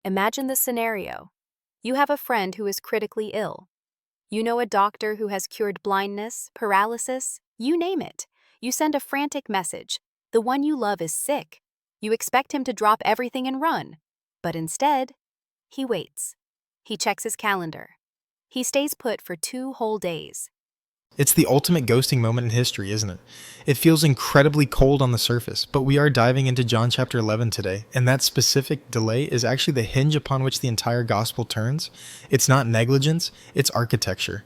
Imagine this scenario. You have a friend who is critically ill. You know a doctor who has cured blindness, paralysis, you name it. You send a frantic message. The one you love is sick. You expect him to drop everything and run. But instead, he waits. He checks his calendar. He stays put for 2 whole days. It's the ultimate ghosting moment in history, isn't it? It feels incredibly cold on the surface, but we are diving into John chapter 11 today, and that specific delay is actually the hinge upon which the entire gospel turns. It's not negligence, it's architecture.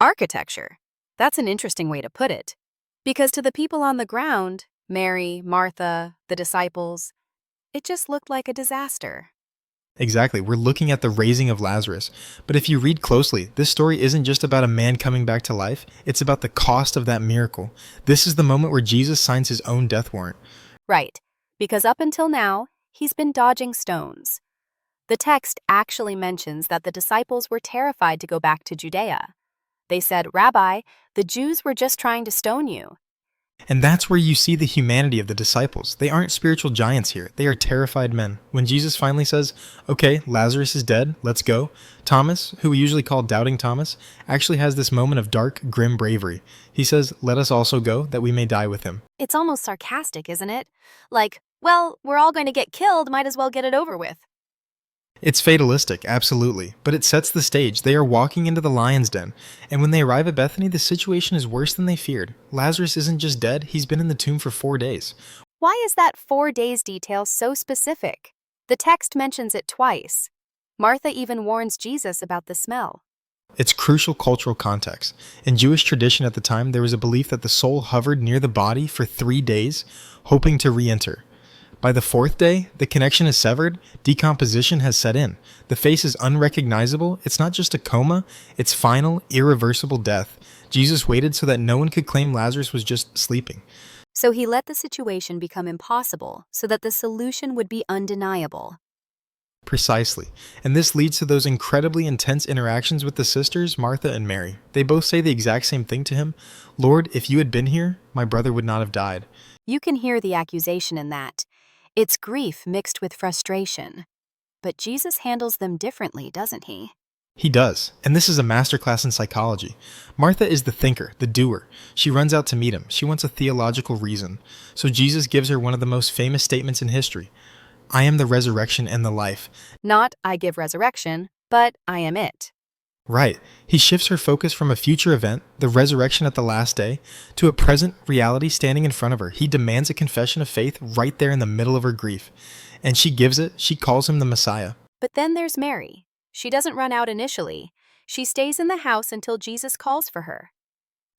Architecture. That's an interesting way to put it. Because to the people on the ground, Mary, Martha, the disciples, it just looked like a disaster. Exactly, we're looking at the raising of Lazarus. But if you read closely, this story isn't just about a man coming back to life, it's about the cost of that miracle. This is the moment where Jesus signs his own death warrant. Right, because up until now, he's been dodging stones. The text actually mentions that the disciples were terrified to go back to Judea. They said, "Rabbi, the Jews were just trying to stone you." And that's where you see the humanity of the disciples. They aren't spiritual giants here. They are terrified men. When Jesus finally says, "Okay, Lazarus is dead, let's go," Thomas, who we usually call Doubting Thomas, actually has this moment of dark, grim bravery. He says, "Let us also go, that we may die with him." It's almost sarcastic, isn't it? Like, well, we're all going to get killed, might as well get it over with. It's fatalistic, absolutely, but it sets the stage. They are walking into the lion's den, and when they arrive at Bethany, the situation is worse than they feared. Lazarus isn't just dead, he's been in the tomb for 4 days. Why is that 4 days detail so specific? The text mentions it twice. Martha even warns Jesus about the smell. It's crucial cultural context. In Jewish tradition at the time, there was a belief that the soul hovered near the body for 3 days, hoping to re-enter. By the 4th day, the connection is severed, decomposition has set in. The face is unrecognizable, it's not just a coma, it's final, irreversible death. Jesus waited so that no one could claim Lazarus was just sleeping. So he let the situation become impossible so that the solution would be undeniable. Precisely. And this leads to those incredibly intense interactions with the sisters, Martha and Mary. They both say the exact same thing to him. "Lord, if you had been here, my brother would not have died." You can hear the accusation in that. It's grief mixed with frustration. But Jesus handles them differently, doesn't he? He does, and this is a masterclass in psychology. Martha is the thinker, the doer. She runs out to meet him. She wants a theological reason. So Jesus gives her one of the most famous statements in history. "I am the resurrection and the life." Not, "I give resurrection," but "I am it." Right. He shifts her focus from a future event, the resurrection at the last day, to a present reality standing in front of her. He demands a confession of faith right there in the middle of her grief. And she gives it. She calls him the Messiah. But then there's Mary. She doesn't run out initially. She stays in the house until Jesus calls for her.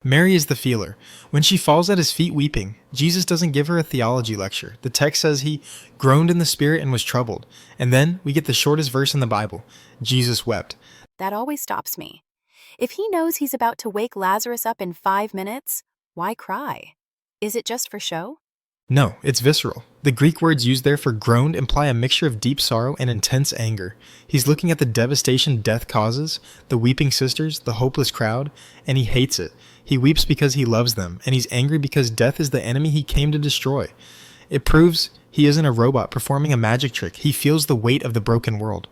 Mary is the feeler. When she falls at his feet weeping, Jesus doesn't give her a theology lecture. The text says he groaned in the spirit and was troubled. And then we get the shortest verse in the Bible. Jesus wept. That always stops me. If he knows he's about to wake Lazarus up in 5 minutes, why cry? Is it just for show? No, it's visceral. The Greek words used there for groaned imply a mixture of deep sorrow and intense anger. He's looking at the devastation death causes, the weeping sisters, the hopeless crowd, and he hates it. He weeps because he loves them, and he's angry because death is the enemy he came to destroy. It proves he isn't a robot performing a magic trick. He feels the weight of the broken world.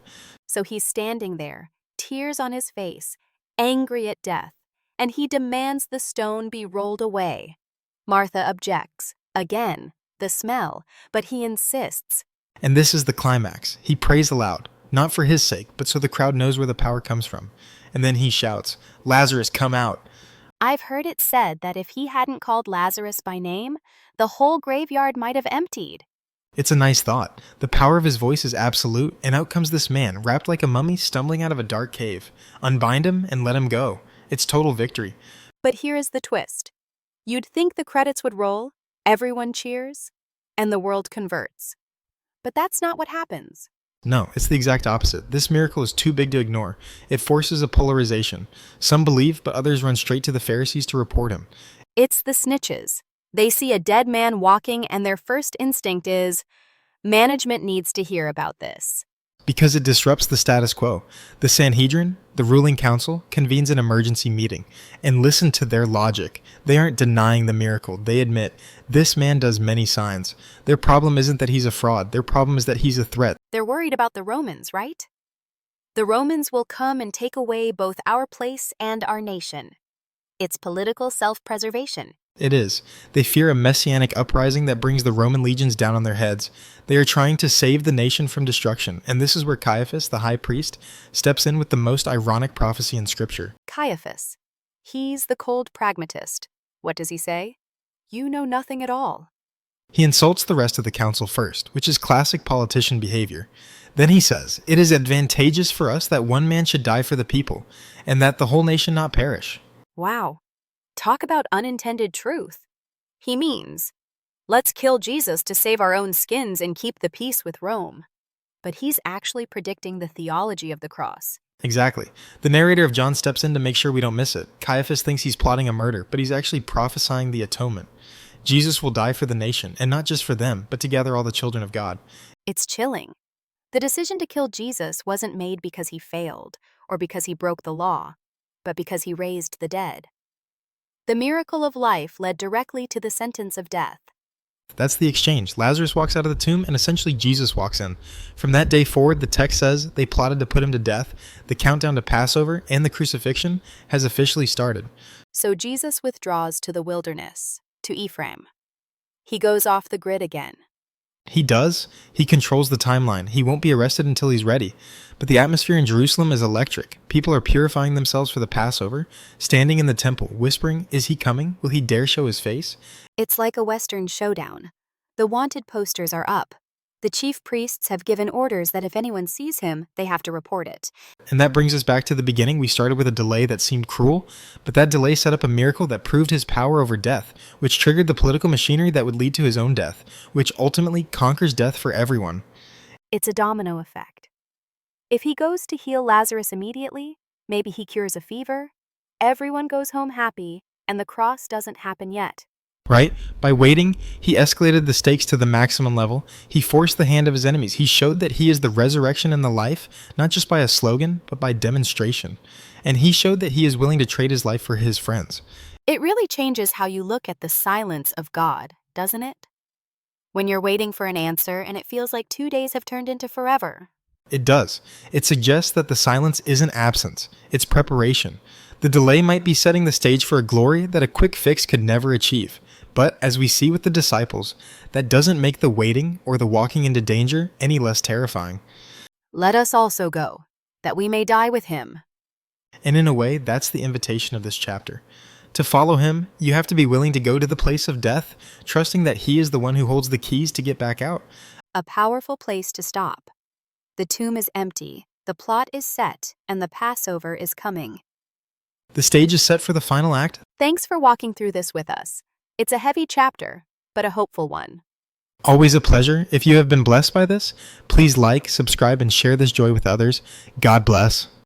So he's standing there, tears on his face, angry at death, and he demands the stone be rolled away. Martha objects. Again, the smell, but he insists. And this is the climax. He prays aloud, not for his sake, but so the crowd knows where the power comes from. And then he shouts, "Lazarus, come out." I've heard it said that if he hadn't called Lazarus by name, the whole graveyard might have emptied. It's a nice thought. The power of his voice is absolute, and out comes this man, wrapped like a mummy, stumbling out of a dark cave. Unbind him and let him go. It's total victory. But here is the twist. You'd think the credits would roll, everyone cheers, and the world converts. But that's not what happens. No, it's the exact opposite. This miracle is too big to ignore. It forces a polarization. Some believe, but others run straight to the Pharisees to report him. It's the snitches. They see a dead man walking, and their first instinct is, management needs to hear about this. Because it disrupts the status quo. The Sanhedrin, the ruling council, convenes an emergency meeting. And listen to their logic. They aren't denying the miracle. They admit, this man does many signs. Their problem isn't that he's a fraud. Their problem is that he's a threat. They're worried about the Romans, right? The Romans will come and take away both our place and our nation. It's political self-preservation. It is. They fear a messianic uprising that brings the Roman legions down on their heads. They are trying to save the nation from destruction, and this is where Caiaphas, the high priest, steps in with the most ironic prophecy in Scripture. Caiaphas. He's the cold pragmatist. What does he say? You know nothing at all. He insults the rest of the council first, which is classic politician behavior. Then he says, "It is advantageous for us that one man should die for the people, and that the whole nation not perish." Wow. Talk about unintended truth. He means, let's kill Jesus to save our own skins and keep the peace with Rome. But he's actually predicting the theology of the cross. Exactly. The narrator of John steps in to make sure we don't miss it. Caiaphas thinks he's plotting a murder, but he's actually prophesying the atonement. Jesus will die for the nation, and not just for them, but to gather all the children of God. It's chilling. The decision to kill Jesus wasn't made because he failed or because he broke the law, but because he raised the dead. The miracle of life led directly to the sentence of death. That's the exchange. Lazarus walks out of the tomb, and essentially Jesus walks in. From that day forward, the text says they plotted to put him to death. The countdown to Passover and the crucifixion has officially started. So Jesus withdraws to the wilderness, to Ephraim. He goes off the grid again. He does. He controls the timeline. He won't be arrested until he's ready. But the atmosphere in Jerusalem is electric. People are purifying themselves for the Passover, standing in the temple, whispering, "Is he coming? Will he dare show his face?" It's like a Western showdown. The wanted posters are up. The chief priests have given orders that if anyone sees him, they have to report it. And that brings us back to the beginning. We started with a delay that seemed cruel, but that delay set up a miracle that proved his power over death, which triggered the political machinery that would lead to his own death, which ultimately conquers death for everyone. It's a domino effect. If he goes to heal Lazarus immediately, maybe he cures a fever, everyone goes home happy, and the cross doesn't happen yet. Right? By waiting, he escalated the stakes to the maximum level. He forced the hand of his enemies. He showed that he is the resurrection and the life, not just by a slogan, but by demonstration. And he showed that he is willing to trade his life for his friends. It really changes how you look at the silence of God, doesn't it? When you're waiting for an answer and it feels like 2 days have turned into forever. It does. It suggests that the silence isn't absence, it's preparation. The delay might be setting the stage for a glory that a quick fix could never achieve. But as we see with the disciples, that doesn't make the waiting or the walking into danger any less terrifying. Let us also go, that we may die with him. And in a way, that's the invitation of this chapter. To follow him, you have to be willing to go to the place of death, trusting that he is the one who holds the keys to get back out. A powerful place to stop. The tomb is empty, the plot is set, and the Passover is coming. The stage is set for the final act. Thanks for walking through this with us. It's a heavy chapter, but a hopeful one. Always a pleasure. If you have been blessed by this, please like, subscribe, and share this joy with others. God bless.